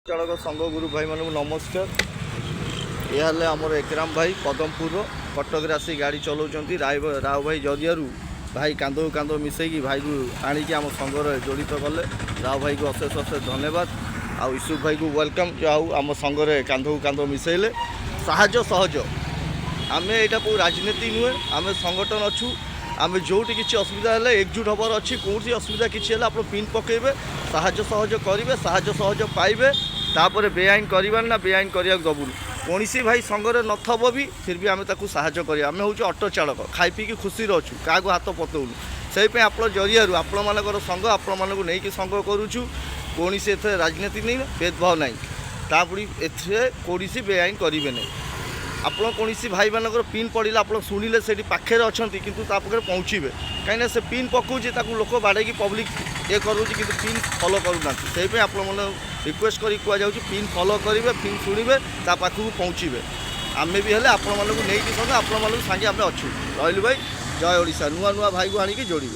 चालक संघ गुरु भाई मानक नमस्कार। यह हेल्ले आमर एकराम भाई पदमपुर कटक आसी गाड़ी चलाउछंती राव भाई जरियारू भाई कांद कांद मिसेकी भाई को आणिकी आम संघर जड़ित कले। राव भाई को अशेष अशेष धन्यवाद। आउ यूसुफ भाई को वेलकम जो आम संघर कांद कांद मिसेले साहाय्य सहज। आम यहाँ को राजनीति नुहे, आम संगठन अच्छू। आम जो किसी असुविधा है एकजुट हबार अच्छी। कौन असुविधा किसी है आप पिन पकेबे, साहाय्य सहज करेंगे, साहाय्य सहज पाइबे। तापर बेआईन करवार ना बेआईन करने दबुनि कौन भाई संघरे नथब भी फिर भी आम ताकू साहाय्य करें। आम हूँ ऑटो चालक, खाई पीकी खुशी अच्छू, क्या हाथ पतौनु। से आप जरिया आपण मानकर संघ आपण मानक नहीं संघ करुचु। कौन राजनीति नहीं, भेदभाव नहीं, तापड़ी कौन बेआईन करेंगे नहीं। आपड़ कौन भाई मानक पिन पड़ा आप शुणिले से पाखे अच्छा कितु पाखे पहुँचे कहीं से पिन पकाऊँ लोक बाड़े पब्लिक ये करूँ कि पिन फॉलो करूना से आप रिक्वेस्ट कर कहुँ पिन फॉलो करेंगे, पिन शुणवे पाखक पहुँचे। आम भी हेल्ले आपण मानक नहीं संगे आपण मानक सागे आम अच्छू। रही भाई जय ओडिशा। नुआ नुआ भाई को आणिकी जोड़े।